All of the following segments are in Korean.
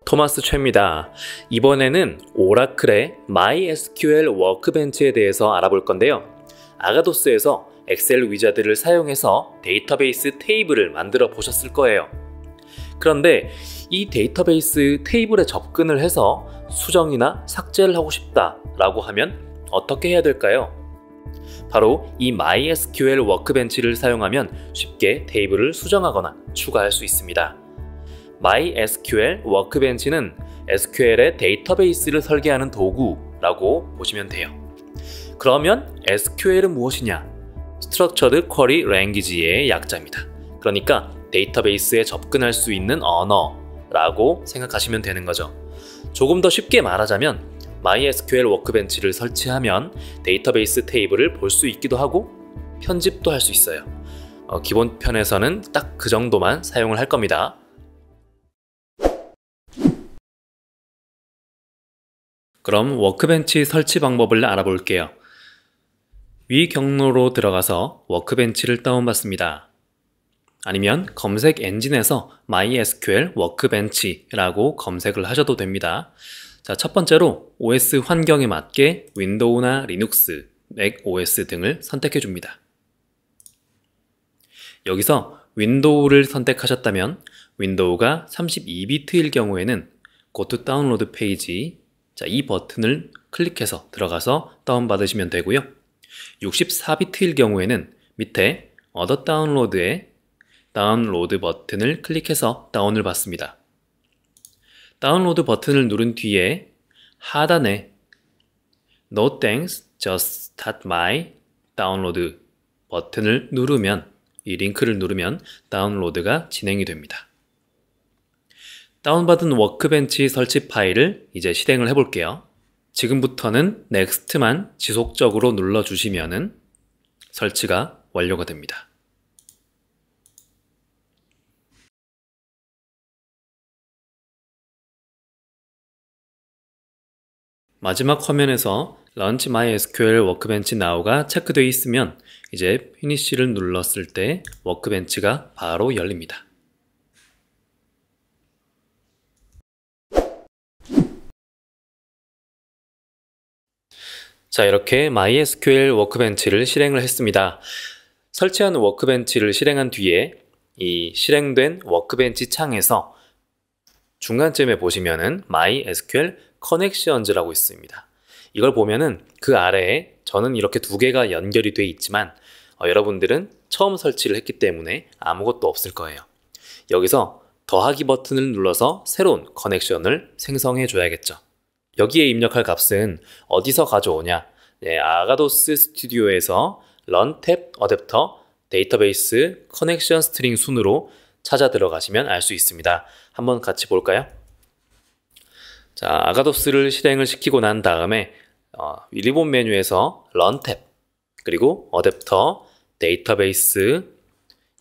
토마스 최입니다. 이번에는 오라클의 MySQL 워크벤치에 대해서 알아볼 건데요. 아가도스에서 엑셀 위자드를 사용해서 데이터베이스 테이블을 만들어 보셨을 거예요. 그런데 이 데이터베이스 테이블에 접근을 해서 수정이나 삭제를 하고 싶다라고 하면 어떻게 해야 될까요? 바로 이 MySQL 워크벤치를 사용하면 쉽게 테이블을 수정하거나 추가할 수 있습니다. MySQL 워크벤치는 SQL의 데이터베이스를 설계하는 도구라고 보시면 돼요. 그러면 SQL은 무엇이냐? Structured Query Language의 약자입니다. 그러니까 데이터베이스에 접근할 수 있는 언어라고 생각하시면 되는 거죠. 조금 더 쉽게 말하자면 MySQL 워크벤치를 설치하면 데이터베이스 테이블을 볼 수 있기도 하고 편집도 할 수 있어요. 기본 편에서는 딱 그 정도만 사용을 할 겁니다. 그럼 워크벤치 설치 방법을 알아볼게요. 위 경로로 들어가서 워크벤치를 다운받습니다. 아니면 검색 엔진에서 MySQL 워크벤치라고 검색을 하셔도 됩니다. 자, 첫 번째로 OS 환경에 맞게 윈도우나 리눅스, 맥 OS 등을 선택해 줍니다. 여기서 윈도우를 선택하셨다면 윈도우가 32비트일 경우에는 Go to Download 페이지, 자, 이 버튼을 클릭해서 들어가서 다운받으시면 되고요. 64비트일 경우에는 밑에 Other Download에 다운로드 버튼을 클릭해서 다운을 받습니다. 다운로드 버튼을 누른 뒤에 하단에 No thanks, just start my download 버튼을 누르면, 이 링크를 누르면 다운로드가 진행이 됩니다. 다운받은 워크벤치 설치 파일을 이제 실행을 해볼게요. 지금부터는 Next만 지속적으로 눌러주시면 설치가 완료가 됩니다. 마지막 화면에서 Launch MySQL 워크벤치 Now가 체크되어 있으면 이제 피니쉬를 눌렀을 때 워크벤치가 바로 열립니다. 자, 이렇게 MySQL 워크벤치를 실행을 했습니다. 설치한 워크벤치를 실행한 뒤에 이 실행된 워크벤치 창에서 중간쯤에 보시면은 MySQL Connections라고 있습니다. 이걸 보면은 그 아래에 저는 이렇게 두 개가 연결이 돼 있지만 여러분들은 처음 설치를 했기 때문에 아무것도 없을 거예요. 여기서 더하기 버튼을 눌러서 새로운 커넥션을 생성해 줘야겠죠. 여기에 입력할 값은 어디서 가져오냐? 네, 아가도스 스튜디오에서 run 탭 어댑터 데이터베이스 커넥션 스트링 순으로 찾아 들어가시면 알 수 있습니다. 한번 같이 볼까요? 자, 아가도스를 실행을 시키고 난 다음에 리본 메뉴에서 run 탭 그리고 어댑터 데이터베이스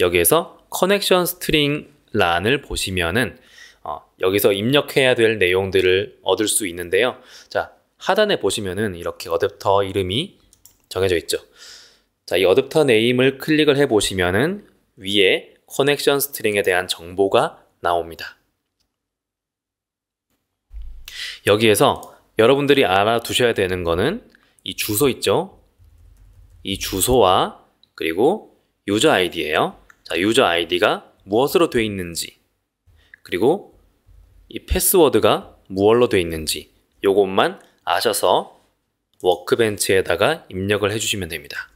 여기에서 커넥션 스트링 란을 보시면은 여기서 입력해야 될 내용들을 얻을 수 있는데요. 자, 하단에 보시면은 이렇게 어댑터 이름이 정해져 있죠. 자, 이 어댑터 네임을 클릭을 해 보시면은 위에 커넥션 스트링에 대한 정보가 나옵니다. 여기에서 여러분들이 알아두셔야 되는 거는 이 주소 있죠? 이 주소와 그리고 유저 아이디예요. 자, 유저 아이디가 무엇으로 되어 있는지 그리고 이 패스워드가 무엇로 되어 있는지 요것만 아셔서 워크벤치에다가 입력을 해주시면 됩니다.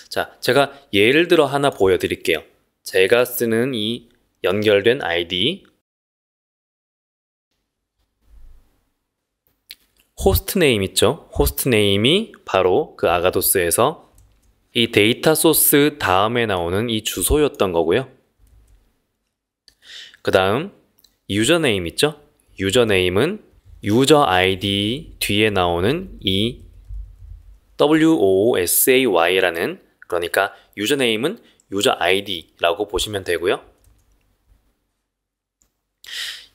자, 제가 예를 들어 하나 보여드릴게요. 제가 쓰는 이 연결된 아이디 호스트네임 있죠? 호스트네임이 바로 그 아가도스에서 이 데이터 소스 다음에 나오는 이 주소였던 거고요. 그 다음 유저네임 있죠? 유저네임은 유저 아이디 뒤에 나오는 이 WOSAY라는, 그러니까 유저네임은 유저 아이디라고 보시면 되고요.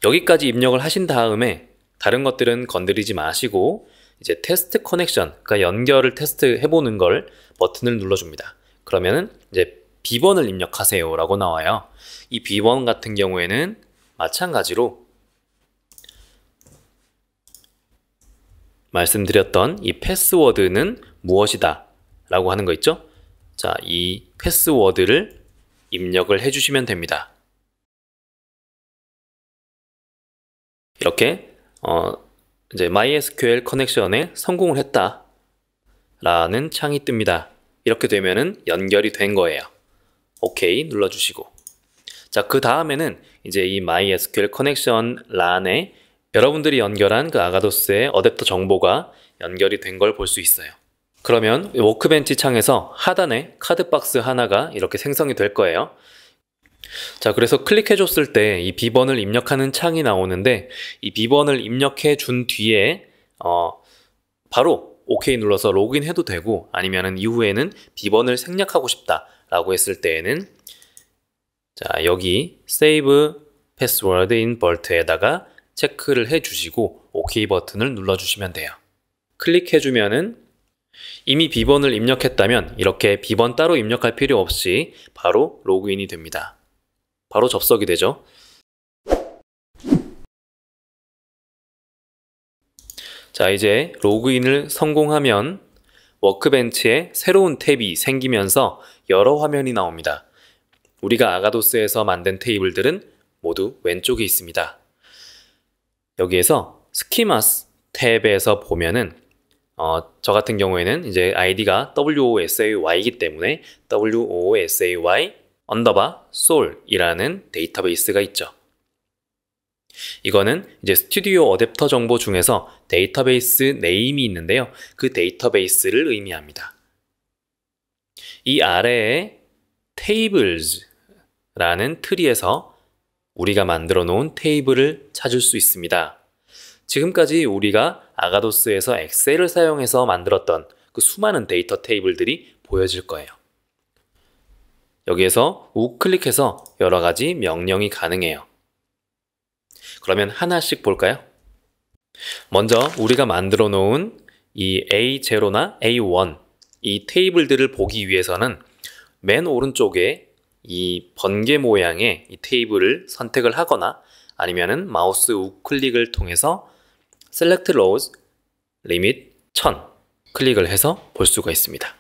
여기까지 입력을 하신 다음에 다른 것들은 건드리지 마시고 이제 테스트 커넥션, 그러니까 연결을 테스트 해보는 걸 버튼을 눌러줍니다. 그러면은 이제 비번을 입력하세요 라고 나와요. 이 비번 같은 경우에는 마찬가지로 말씀드렸던 이 패스워드는 무엇이다 라고 하는 거 있죠? 자, 이 패스워드를 입력을 해주시면 됩니다. 이렇게 이제 MySQL 커넥션에 성공을 했다 라는 창이 뜹니다. 이렇게 되면은 연결이 된 거예요. 오케이 눌러주시고, 자, 그 다음에는 이제 이 MySQL 커넥션 란에 여러분들이 연결한 그 아가도스의 어댑터 정보가 연결이 된 걸 볼 수 있어요. 그러면 워크벤치 창에서 하단에 카드박스 하나가 이렇게 생성이 될 거예요. 자, 그래서 클릭해 줬을 때 이 비번을 입력하는 창이 나오는데, 이 비번을 입력해 준 뒤에 바로 OK 눌러서 로그인 해도 되고, 아니면은 이후에는 비번을 생략하고 싶다 라고 했을 때에는 자, 여기 Save Password in Vault에다가 체크를 해 주시고 OK 버튼을 눌러 주시면 돼요. 클릭해 주면은 이미 비번을 입력했다면 이렇게 비번 따로 입력할 필요 없이 바로 로그인이 됩니다. 바로 접속이 되죠. 자, 이제 로그인을 성공하면 워크벤치에 새로운 탭이 생기면서 여러 화면이 나옵니다. 우리가 아가도스에서 만든 테이블들은 모두 왼쪽에 있습니다. 여기에서 스키마스 탭에서 보면은 저 같은 경우에는 이제 아이디가 WOSAY이기 때문에 WOSAY_sol 이라는 데이터베이스가 있죠. 이거는 이제 스튜디오 어댑터 정보 중에서 데이터베이스 네임이 있는데요. 그 데이터베이스를 의미합니다. 이 아래에 tables라는 트리에서 우리가 만들어 놓은 테이블을 찾을 수 있습니다. 지금까지 우리가 아가도스에서 엑셀을 사용해서 만들었던 그 수많은 데이터 테이블들이 보여질 거예요. 여기에서 우클릭해서 여러 가지 명령이 가능해요. 그러면 하나씩 볼까요? 먼저 우리가 만들어 놓은 이 A0나 A1 이 테이블들을 보기 위해서는 맨 오른쪽에 이 번개 모양의 이 테이블을 선택을 하거나 아니면은 마우스 우클릭을 통해서 Select Rows Limit 1000 클릭을 해서 볼 수가 있습니다.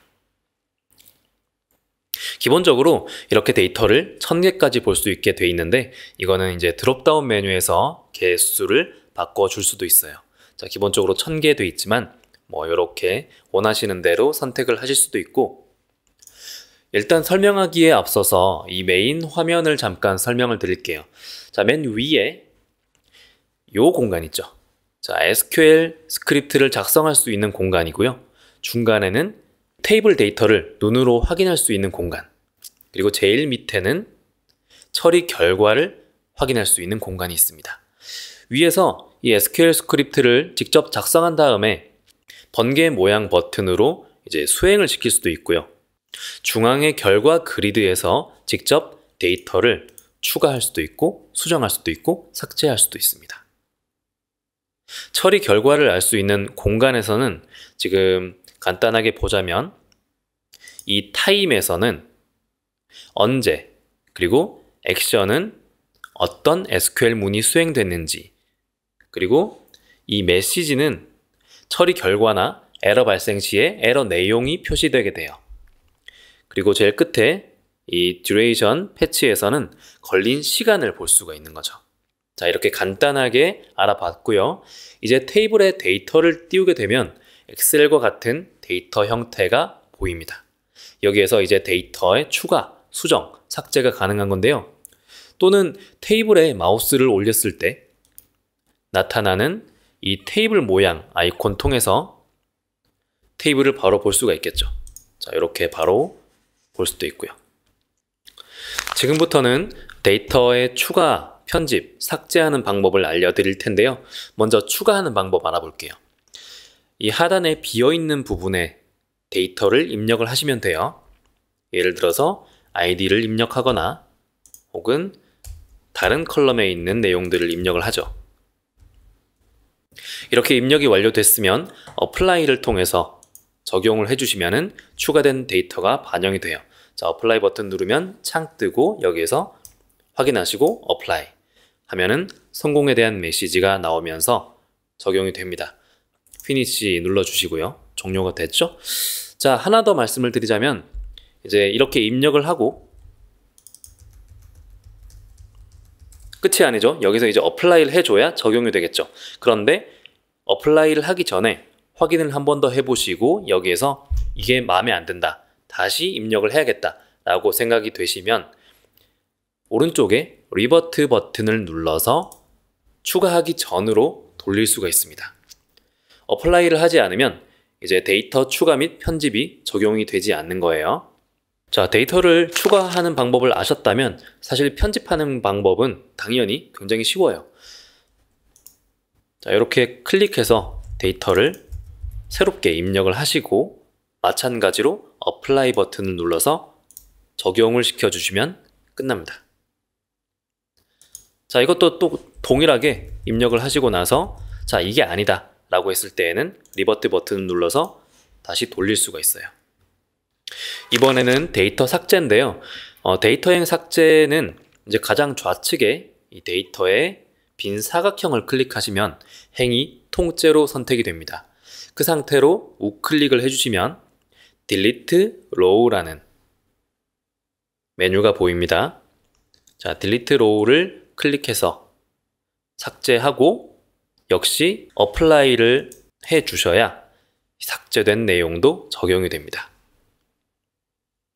기본적으로 이렇게 데이터를 1000개까지 볼 수 있게 돼 있는데, 이거는 이제 드롭다운 메뉴에서 개수를 바꿔줄 수도 있어요. 자, 기본적으로 1000개 돼 있지만 뭐 이렇게 원하시는 대로 선택을 하실 수도 있고, 일단 설명하기에 앞서서 이 메인 화면을 잠깐 설명을 드릴게요. 자, 맨 위에 요 공간 있죠. 자, SQL 스크립트를 작성할 수 있는 공간이고요. 중간에는 테이블 데이터를 눈으로 확인할 수 있는 공간, 그리고 제일 밑에는 처리 결과를 확인할 수 있는 공간이 있습니다. 위에서 이 SQL 스크립트를 직접 작성한 다음에 번개 모양 버튼으로 이제 수행을 시킬 수도 있고요. 중앙의 결과 그리드에서 직접 데이터를 추가할 수도 있고 수정할 수도 있고 삭제할 수도 있습니다. 처리 결과를 알 수 있는 공간에서는 지금 간단하게 보자면 이 타임에서는 언제, 그리고 액션은 어떤 SQL 문이 수행됐는지, 그리고 이 메시지는 처리 결과나 에러 발생 시에 에러 내용이 표시되게 돼요. 그리고 제일 끝에 이 duration 패치에서는 걸린 시간을 볼 수가 있는 거죠. 자, 이렇게 간단하게 알아봤고요. 이제 테이블에 데이터를 띄우게 되면 엑셀과 같은 데이터 형태가 보입니다. 여기에서 이제 데이터의 추가, 수정, 삭제가 가능한 건데요. 또는 테이블에 마우스를 올렸을 때 나타나는 이 테이블 모양 아이콘 통해서 테이블을 바로 볼 수가 있겠죠. 자, 이렇게 바로 볼 수도 있고요. 지금부터는 데이터의 추가, 편집, 삭제하는 방법을 알려드릴 텐데요. 먼저 추가하는 방법 알아볼게요. 이 하단에 비어있는 부분에 데이터를 입력을 하시면 돼요. 예를 들어서 아이디를 입력하거나 혹은 다른 컬럼에 있는 내용들을 입력을 하죠. 이렇게 입력이 완료됐으면 어플라이를 통해서 적용을 해주시면 추가된 데이터가 반영이 돼요. 자, 어플라이 버튼 누르면 창 뜨고 여기에서 확인하시고 어플라이 하면은 성공에 대한 메시지가 나오면서 적용이 됩니다. 피니시 눌러주시고요. 종료가 됐죠? 자, 하나 더 말씀을 드리자면 이제 이렇게 입력을 하고 끝이 아니죠. 여기서 이제 어플라이를 해줘야 적용이 되겠죠. 그런데 어플라이를 하기 전에 확인을 한 번 더 해보시고 여기에서 이게 마음에 안 든다, 다시 입력을 해야겠다 라고 생각이 되시면 오른쪽에 리버트 버튼을 눌러서 추가하기 전으로 돌릴 수가 있습니다. 어플라이를 하지 않으면 이제 데이터 추가 및 편집이 적용이 되지 않는 거예요. 자, 데이터를 추가하는 방법을 아셨다면 사실 편집하는 방법은 당연히 굉장히 쉬워요. 자, 이렇게 클릭해서 데이터를 새롭게 입력을 하시고 마찬가지로 어플라이 버튼을 눌러서 적용을 시켜주시면 끝납니다. 자, 이것도 또 동일하게 입력을 하시고 나서 자, 이게 아니다 라고 했을 때에는 리버트 버튼을 눌러서 다시 돌릴 수가 있어요. 이번에는 데이터 삭제인데요. 데이터행 삭제는 이제 가장 좌측에 이 데이터의 빈 사각형을 클릭하시면 행이 통째로 선택이 됩니다. 그 상태로 우클릭을 해주시면 Delete Row라는 메뉴가 보입니다. 자, Delete Row를 클릭해서 삭제하고 역시 Apply를 해주셔야 삭제된 내용도 적용이 됩니다.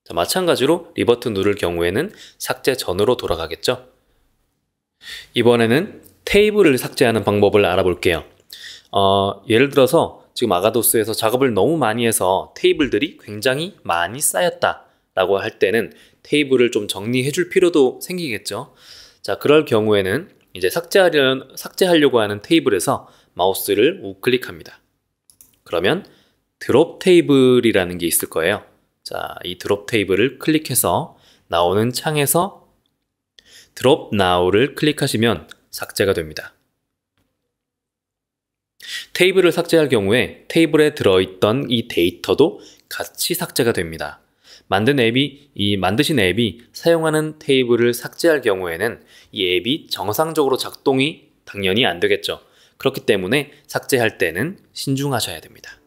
자, 마찬가지로 리버트 누를 경우에는 삭제 전으로 돌아가겠죠. 이번에는 테이블을 삭제하는 방법을 알아볼게요. 예를 들어서 지금 아가도스에서 작업을 너무 많이 해서 테이블들이 굉장히 많이 쌓였다 라고 할 때는 테이블을 좀 정리해 줄 필요도 생기겠죠. 자, 그럴 경우에는 이제 삭제하려고 하는 테이블에서 마우스를 우클릭합니다. 그러면 드롭 테이블이라는 게 있을 거예요. 자, 이 드롭 테이블을 클릭해서 나오는 창에서 드롭 나우를 클릭하시면 삭제가 됩니다. 테이블을 삭제할 경우에 테이블에 들어있던 이 데이터도 같이 삭제가 됩니다. 만드신 앱이 사용하는 테이블을 삭제할 경우에는 이 앱이 정상적으로 작동이 당연히 안 되겠죠. 그렇기 때문에 삭제할 때는 신중하셔야 됩니다.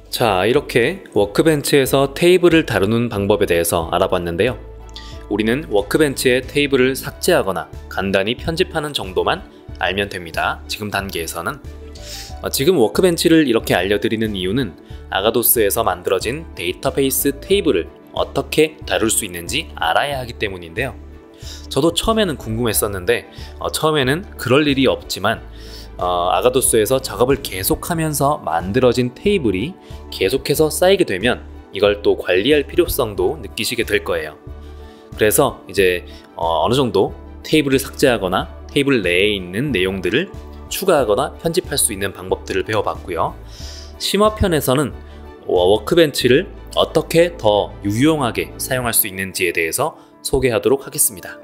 자, 이렇게 워크벤치에서 테이블을 다루는 방법에 대해서 알아봤는데요. 우리는 워크벤치에 테이블을 삭제하거나 간단히 편집하는 정도만 알면 됩니다. 지금 단계에서는. 지금 워크벤치를 이렇게 알려드리는 이유는 아가도스에서 만들어진 데이터베이스 테이블을 어떻게 다룰 수 있는지 알아야 하기 때문인데요. 저도 처음에는 궁금했었는데 처음에는 그럴 일이 없지만 아가도스에서 작업을 계속하면서 만들어진 테이블이 계속해서 쌓이게 되면 이걸 또 관리할 필요성도 느끼시게 될 거예요. 그래서 이제 어느 정도 테이블을 삭제하거나 테이블 내에 있는 내용들을 추가하거나 편집할 수 있는 방법들을 배워봤고요. 심화편에서는 워크벤치를 어떻게 더 유용하게 사용할 수 있는지에 대해서 소개하도록 하겠습니다.